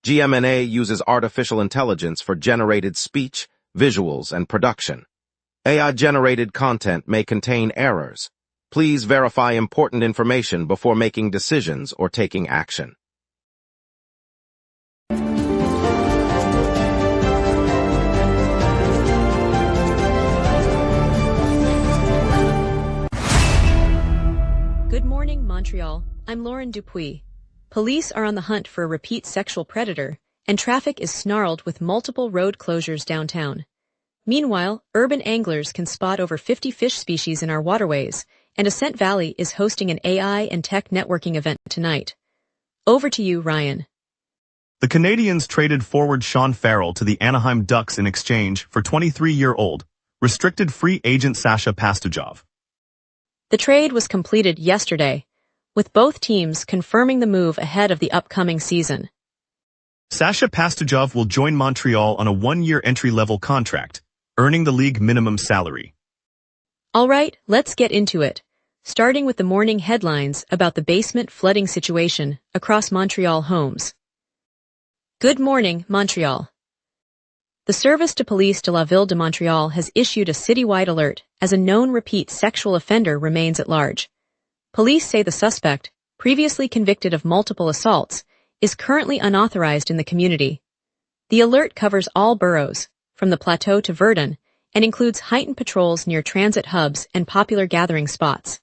GMNA uses artificial intelligence for generated speech, visuals, and production. AI-generated content may contain errors. Please verify important information before making decisions or taking action. Good morning, Montreal. I'm Lauren Dupuis. Police are on the hunt for a repeat sexual predator, and traffic is snarled with multiple road closures downtown. Meanwhile, urban anglers can spot over 50 fish species in our waterways, and Ascent Valley is hosting an AI and tech networking event tonight. Over to you, Ryan. The Canadiens traded forward Sean Farrell to the Anaheim Ducks in exchange for 23-year-old, restricted free agent Sasha Pastujov. The trade was completed yesterday, with both teams confirming the move ahead of the upcoming season. Sasha Pastujov will join Montreal on a one-year entry-level contract, earning the league minimum salary. All right, let's get into it, starting with the morning headlines about the basement flooding situation across Montreal homes. Good morning, Montreal. The Service de Police de la Ville de Montreal has issued a citywide alert as a known repeat sexual offender remains at large. Police say the suspect, previously convicted of multiple assaults, is currently unauthorized in the community. The alert covers all boroughs, from the Plateau to Verdun, and includes heightened patrols near transit hubs and popular gathering spots.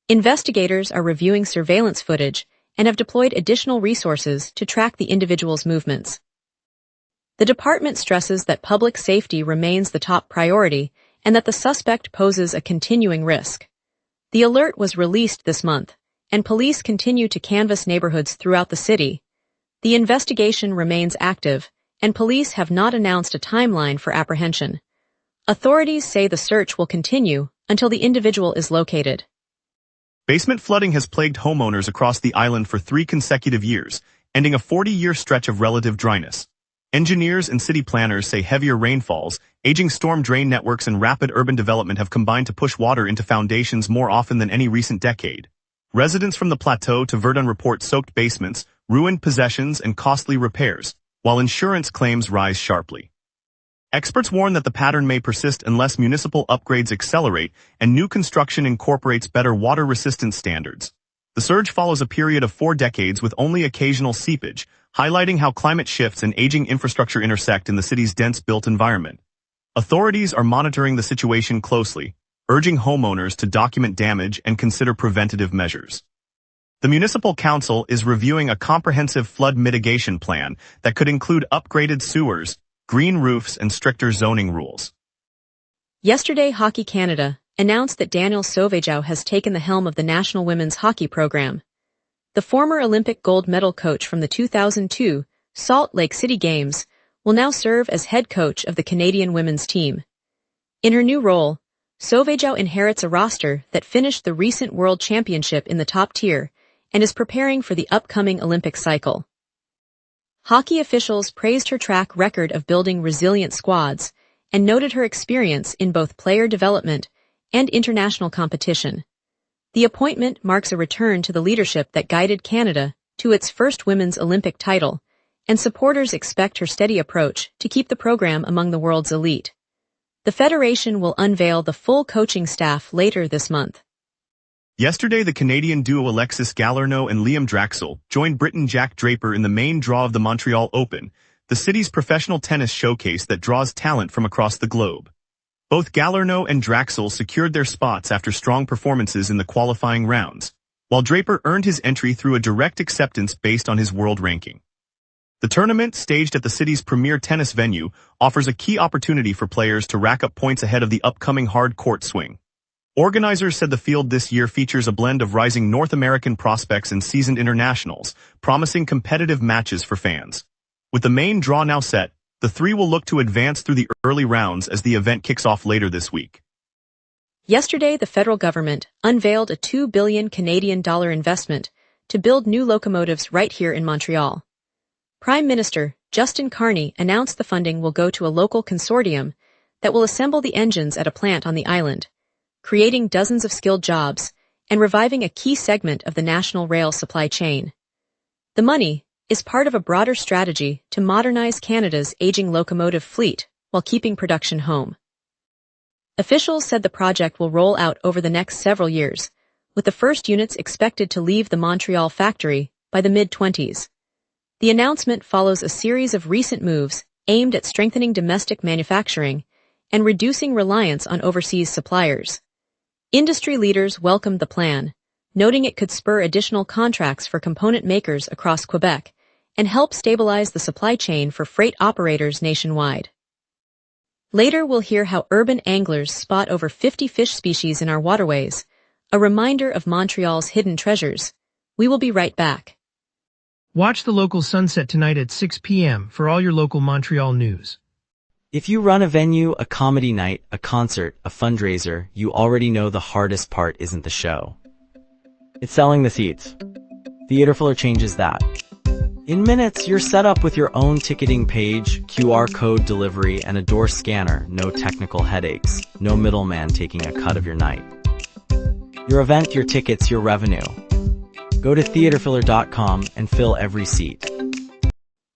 Investigators are reviewing surveillance footage and have deployed additional resources to track the individual's movements. The department stresses that public safety remains the top priority and that the suspect poses a continuing risk. The alert was released this month, and police continue to canvass neighborhoods throughout the city. The investigation remains active, and police have not announced a timeline for apprehension. Authorities say the search will continue until the individual is located. Basement flooding has plagued homeowners across the island for 3 consecutive years, ending a 40-year stretch of relative dryness. Engineers and city planners say heavier rainfalls, aging storm drain networks, and rapid urban development have combined to push water into foundations more often than any recent decade. Residents from the Plateau to Verdun report soaked basements, ruined possessions, and costly repairs, while insurance claims rise sharply. Experts warn that the pattern may persist unless municipal upgrades accelerate and new construction incorporates better water resistance standards. The surge follows a period of 4 decades with only occasional seepage, highlighting how climate shifts and aging infrastructure intersect in the city's dense built environment. Authorities are monitoring the situation closely, urging homeowners to document damage and consider preventative measures. The Municipal Council is reviewing a comprehensive flood mitigation plan that could include upgraded sewers, green roofs, and stricter zoning rules. Yesterday, Hockey Canada announced that Daniel Sauvageau has taken the helm of the national women's hockey program. The former Olympic gold medal coach from the 2002 Salt Lake City Games will now serve as head coach of the Canadian women's team. In her new role, Sauvageau inherits a roster that finished the recent World Championship in the top tier and is preparing for the upcoming Olympic cycle. Hockey officials praised her track record of building resilient squads and noted her experience in both player development and international competition. The appointment marks a return to the leadership that guided Canada to its first women's Olympic title, and supporters expect her steady approach to keep the program among the world's elite. The federation will unveil the full coaching staff later this month. Yesterday, the Canadian duo Alexis Galarneau and Liam Draxel joined Briton Jack Draper in the main draw of the Montreal Open, the city's professional tennis showcase that draws talent from across the globe. Both Galarneau and Draxel secured their spots after strong performances in the qualifying rounds, while Draper earned his entry through a direct acceptance based on his world ranking. The tournament, staged at the city's premier tennis venue, offers a key opportunity for players to rack up points ahead of the upcoming hard court swing. Organizers said the field this year features a blend of rising North American prospects and seasoned internationals, promising competitive matches for fans. With the main draw now set, the 3 will look to advance through the early rounds as the event kicks off later this week. Yesterday, the federal government unveiled a $2 billion Canadian investment to build new locomotives right here in Montreal. Prime Minister Justin Carney announced the funding will go to a local consortium that will assemble the engines at a plant on the island, creating dozens of skilled jobs and reviving a key segment of the national rail supply chain. The money, is part of a broader strategy to modernize Canada's aging locomotive fleet while keeping production home. Officials said the project will roll out over the next several years, with the first units expected to leave the Montreal factory by the mid-20s. The announcement follows a series of recent moves aimed at strengthening domestic manufacturing and reducing reliance on overseas suppliers. Industry leaders welcomed the plan, noting it could spur additional contracts for component makers across Quebec and help stabilize the supply chain for freight operators nationwide. Later, we'll hear how urban anglers spot over 50 fish species in our waterways, a reminder of Montreal's hidden treasures. We will be right back. Watch the local sunset tonight at 6 p.m. for all your local Montreal news. If you run a venue, a comedy night, a concert, a fundraiser, you already know the hardest part isn't the show. It's selling the seats. Theaterfiller changes that. In minutes, you're set up with your own ticketing page, QR code delivery, and a door scanner. No technical headaches. No middleman taking a cut of your night. Your event, your tickets, your revenue. Go to theaterfiller.com and fill every seat.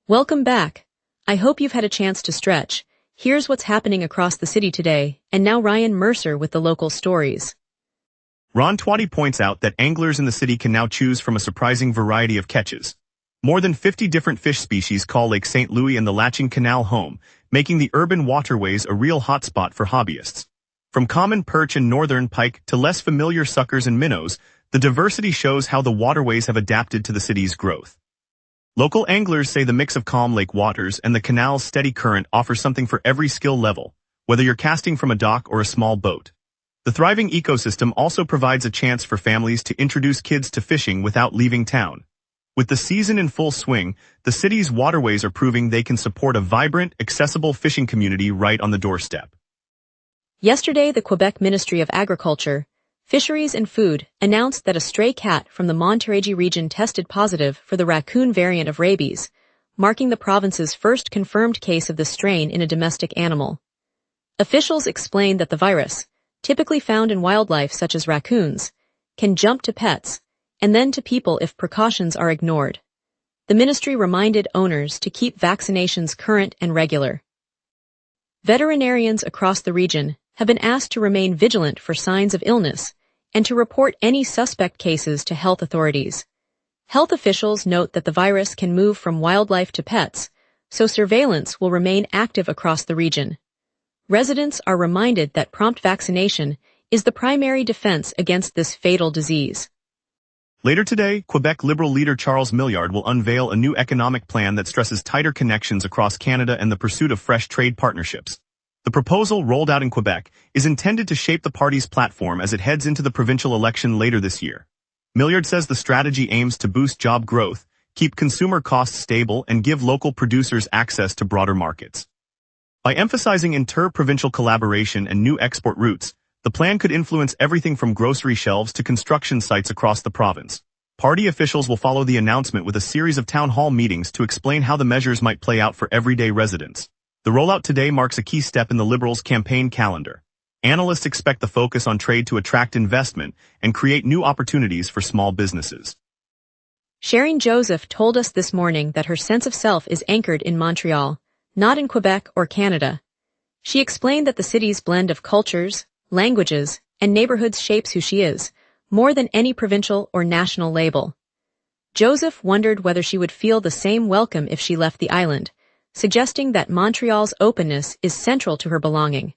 Welcome back. I hope you've had a chance to stretch. Here's what's happening across the city today, and now Ryan Mercer with the local stories. Ron Twatty points out that anglers in the city can now choose from a surprising variety of catches. More than 50 different fish species call Lake St. Louis and the Latching Canal home, making the urban waterways a real hotspot for hobbyists. From common perch and northern pike to less familiar suckers and minnows, the diversity shows how the waterways have adapted to the city's growth. Local anglers say the mix of calm lake waters and the canal's steady current offers something for every skill level, whether you're casting from a dock or a small boat. The thriving ecosystem also provides a chance for families to introduce kids to fishing without leaving town. With the season in full swing, the city's waterways are proving they can support a vibrant, accessible fishing community right on the doorstep. Yesterday, the Quebec Ministry of Agriculture, Fisheries and Food announced that a stray cat from the Montérégie region tested positive for the raccoon variant of rabies, marking the province's first confirmed case of the strain in a domestic animal. Officials explained that the virus, typically found in wildlife such as raccoons, can jump to pets and then to people if precautions are ignored. The ministry reminded owners to keep vaccinations current and regular. Veterinarians across the region have been asked to remain vigilant for signs of illness and to report any suspect cases to health authorities. Health officials note that the virus can move from wildlife to pets, so surveillance will remain active across the region. Residents are reminded that prompt vaccination is the primary defense against this fatal disease. Later today, Quebec Liberal leader Charles Milliard will unveil a new economic plan that stresses tighter connections across Canada and the pursuit of fresh trade partnerships. The proposal, rolled out in Quebec, is intended to shape the party's platform as it heads into the provincial election later this year. Milliard says the strategy aims to boost job growth, keep consumer costs stable, and give local producers access to broader markets. By emphasizing inter-provincial collaboration and new export routes, the plan could influence everything from grocery shelves to construction sites across the province. Party officials will follow the announcement with a series of town hall meetings to explain how the measures might play out for everyday residents. The rollout today marks a key step in the Liberals' campaign calendar. Analysts expect the focus on trade to attract investment and create new opportunities for small businesses. Sharon Joseph told us this morning that her sense of self is anchored in Montreal, not in Quebec or Canada. She explained that the city's blend of cultures, languages, and neighborhoods shapes who she is, more than any provincial or national label. Joseph wondered whether she would feel the same welcome if she left the island, suggesting that Montreal's openness is central to her belonging.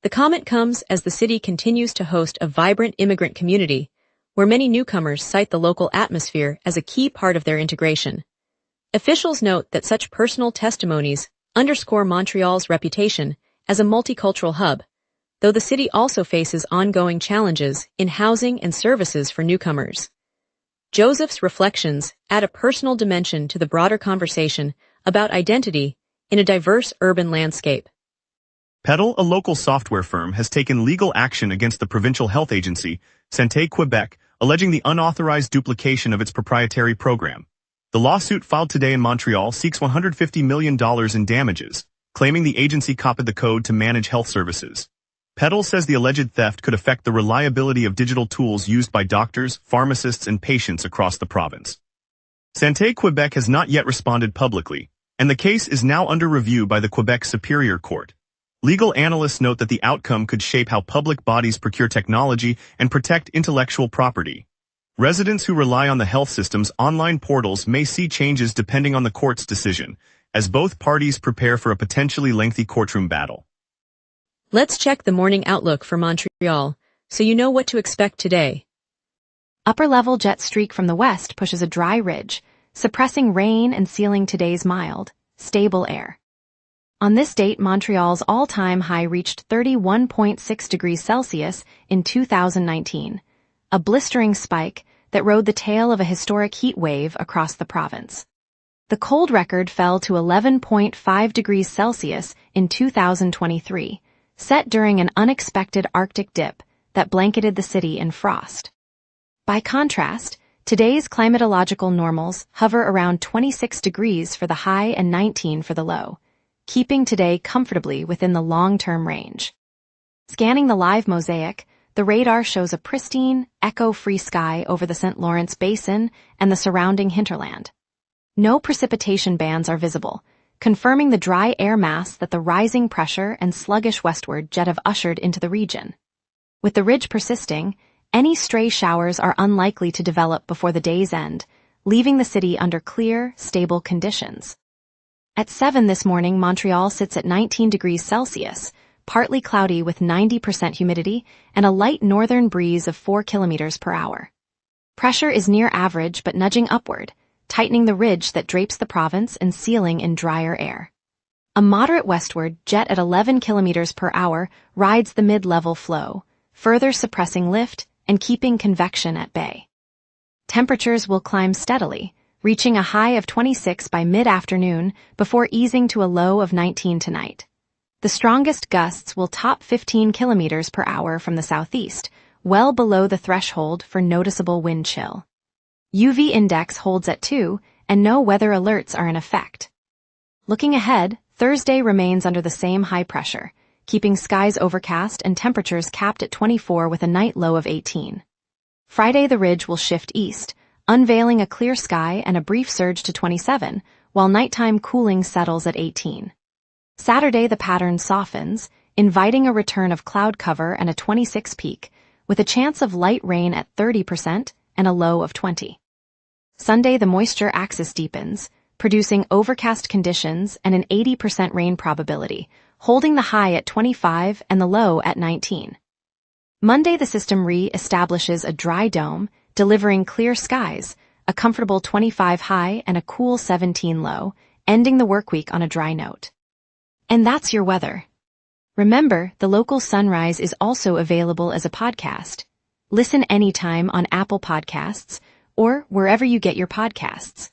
The comment comes as the city continues to host a vibrant immigrant community, where many newcomers cite the local atmosphere as a key part of their integration. Officials note that such personal testimonies underscore Montreal's reputation as a multicultural hub, though the city also faces ongoing challenges in housing and services for newcomers. Joseph's reflections add a personal dimension to the broader conversation about identity in a diverse urban landscape. Petal, a local software firm, has taken legal action against the provincial health agency, Santé Québec, alleging the unauthorized duplication of its proprietary program. The lawsuit filed today in Montreal seeks $150 million in damages, claiming the agency copied the code to manage health services. Petal says the alleged theft could affect the reliability of digital tools used by doctors, pharmacists, and patients across the province. Santé Quebec has not yet responded publicly, and the case is now under review by the Quebec Superior Court. Legal analysts note that the outcome could shape how public bodies procure technology and protect intellectual property. Residents who rely on the health system's online portals may see changes depending on the court's decision, as both parties prepare for a potentially lengthy courtroom battle. Let's check the morning outlook for Montreal, so you know what to expect today. Upper-level jet streak from the west pushes a dry ridge, suppressing rain and sealing today's mild, stable air. On this date, Montreal's all-time high reached 31.6 degrees Celsius in 2019, a blistering spike that rode the tail of a historic heat wave across the province. The cold record fell to 11.5 degrees Celsius in 2023, set during an unexpected Arctic dip that blanketed the city in frost. By contrast, today's climatological normals hover around 26 degrees for the high and 19 for the low, keeping today comfortably within the long-term range. Scanning the live mosaic, the radar shows a pristine, echo-free sky over the St. Lawrence Basin and the surrounding hinterland. No precipitation bands are visible, confirming the dry air mass that the rising pressure and sluggish westward jet have ushered into the region. With the ridge persisting, any stray showers are unlikely to develop before the day's end, leaving the city under clear, stable conditions. At 7 this morning, Montreal sits at 19 degrees Celsius, partly cloudy with 90% humidity and a light northern breeze of 4 kilometers per hour. Pressure is near average but nudging upward, tightening the ridge that drapes the province and sealing in drier air. A moderate westward jet at 11 kilometers per hour rides the mid-level flow, further suppressing lift and keeping convection at bay. Temperatures will climb steadily, reaching a high of 26 by mid-afternoon before easing to a low of 19 tonight. The strongest gusts will top 15 kilometers per hour from the southeast, well below the threshold for noticeable wind chill. UV index holds at 2, and no weather alerts are in effect. Looking ahead, Thursday remains under the same high pressure, keeping skies overcast and temperatures capped at 24 with a night low of 18. Friday the ridge will shift east, unveiling a clear sky and a brief surge to 27, while nighttime cooling settles at 18. Saturday the pattern softens, inviting a return of cloud cover and a 26 peak, with a chance of light rain at 30% and a low of 20. Sunday the moisture axis deepens, producing overcast conditions and an 80% rain probability, holding the high at 25 and the low at 19. Monday the system re-establishes a dry dome, delivering clear skies, a comfortable 25 high and a cool 17 low, ending the workweek on a dry note. And that's your weather. Remember, the local sunrise is also available as a podcast. Listen anytime on Apple Podcasts or wherever you get your podcasts.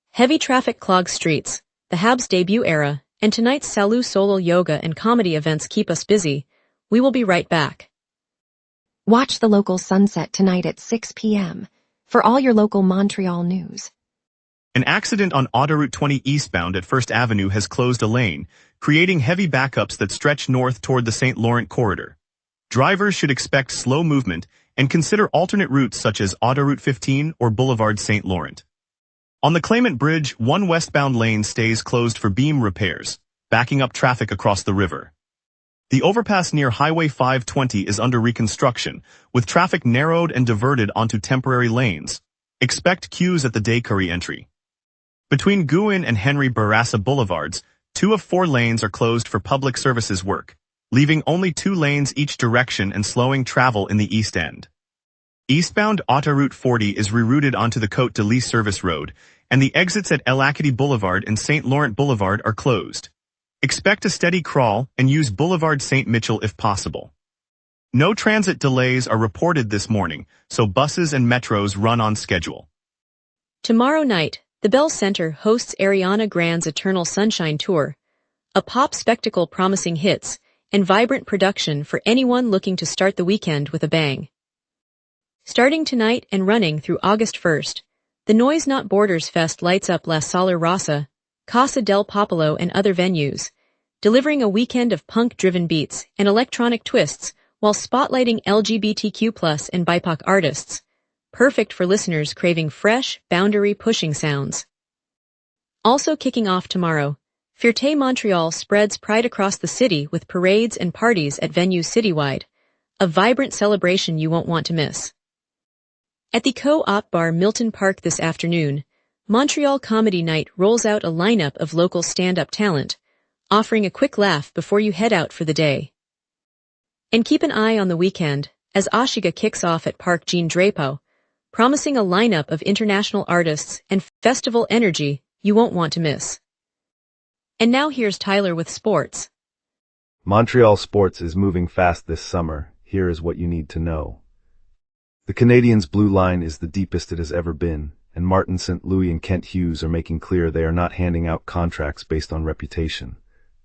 Heavy traffic clogs streets, the Habs debut era, and tonight's Salut solo yoga and comedy events keep us busy. We will be right back. Watch the local sunset tonight at 6 p.m. for all your local Montreal news. An accident on Autoroute 20 eastbound at 1st Avenue has closed a lane, creating heavy backups that stretch north toward the St. Laurent corridor. Drivers should expect slow movement and consider alternate routes such as Autoroute 15 or Boulevard St. Laurent. On the Claimant Bridge, one westbound lane stays closed for beam repairs, backing up traffic across the river. The overpass near Highway 520 is under reconstruction, with traffic narrowed and diverted onto temporary lanes. Expect queues at the Day-Curry entry. Between Gouin and Henry Bourassa Boulevards, 2 of 4 lanes are closed for public services work, leaving only 2 lanes each direction and slowing travel in the east end. Eastbound Autoroute 40 is rerouted onto the Côte de Lys service road, and the exits at El Acadie Boulevard and St. Laurent Boulevard are closed. Expect a steady crawl and use Boulevard St. Mitchell if possible. No transit delays are reported this morning, so buses and metros run on schedule. Tomorrow night, the Bell Center hosts Ariana Grande's Eternal Sunshine Tour, a pop spectacle promising hits and vibrant production for anyone looking to start the weekend with a bang. Starting tonight and running through August 1st, the Noise Not Borders Fest lights up La Solar Rossa, Casa del Popolo and other venues, delivering a weekend of punk-driven beats and electronic twists while spotlighting LGBTQ+ and BIPOC artists. perfect for listeners craving fresh, boundary-pushing sounds. Also kicking off tomorrow, Fierté Montreal spreads pride across the city with parades and parties at venues citywide, a vibrant celebration you won't want to miss. At the Co-op Bar Milton Park this afternoon, Montreal Comedy Night rolls out a lineup of local stand-up talent, offering a quick laugh before you head out for the day. And keep an eye on the weekend, as Ashiga kicks off at Park Jean Drapeau, promising a lineup of international artists and festival energy you won't want to miss. And now here's Tyler with sports. Montreal sports is moving fast this summer. Here is what you need to know. The Canadiens' blue line is the deepest it has ever been, and Martin St. Louis and Kent Hughes are making clear they are not handing out contracts based on reputation.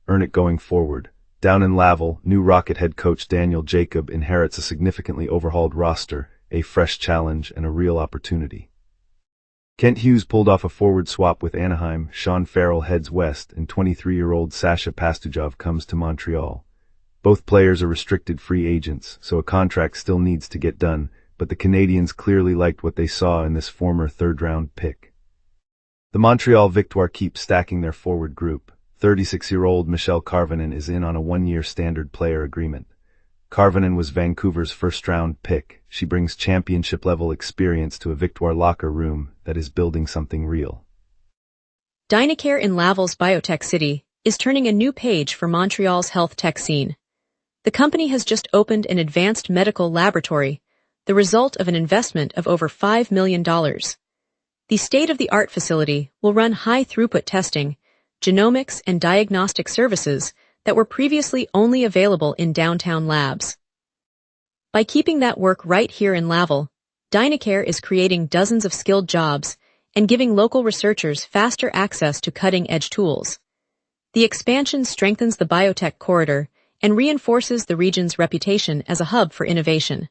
Earn it going forward. Down in Laval, new Rocket head coach Daniel Jacob inherits a significantly overhauled roster, a fresh challenge, and a real opportunity. Kent Hughes pulled off a forward swap with Anaheim, Sean Farrell heads west, and 23-year-old Sasha Pastujov comes to Montreal. Both players are restricted free agents, so a contract still needs to get done, but the Canadiens clearly liked what they saw in this former third-round pick. The Montreal Victoire keeps stacking their forward group. 36-year-old Michelle Carvinen is in on a one-year standard player agreement. Carvinen was Vancouver's first-round pick. She brings championship-level experience to a Victoire locker room that is building something real. Dynacare in Laval's Biotech City is turning a new page for Montreal's health tech scene. The company has just opened an advanced medical laboratory, the result of an investment of over $5 million. The state-of-the-art facility will run high-throughput testing, genomics, and diagnostic services that were previously only available in downtown labs. By keeping that work right here in Laval, Dynacare is creating dozens of skilled jobs and giving local researchers faster access to cutting-edge tools. The expansion strengthens the biotech corridor and reinforces the region's reputation as a hub for innovation.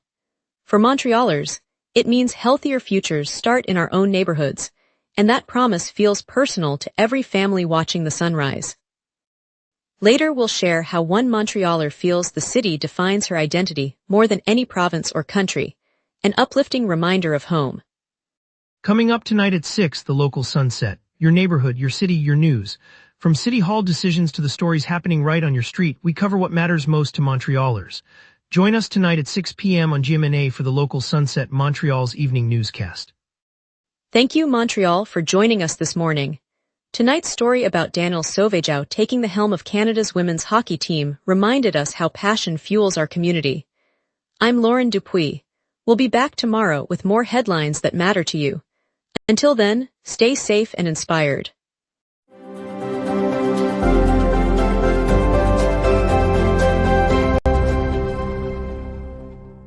For Montrealers, it means healthier futures start in our own neighborhoods, and that promise feels personal to every family watching the sunrise. Later we'll share how one Montrealer feels the city defines her identity more than any province or country, an uplifting reminder of home. Coming up tonight at 6, the local sunset. Your neighborhood, your city, your news. From city hall decisions to the stories happening right on your street, we cover what matters most to Montrealers. Join us tonight at 6 p.m. on GMna for the local sunset, Montreal's evening newscast. Thank you, Montreal, for joining us this morning. Tonight's story about Daniel Sauvageau taking the helm of Canada's women's hockey team reminded us how passion fuels our community. I'm Lauren Dupuis. We'll be back tomorrow with more headlines that matter to you. Until then, stay safe and inspired.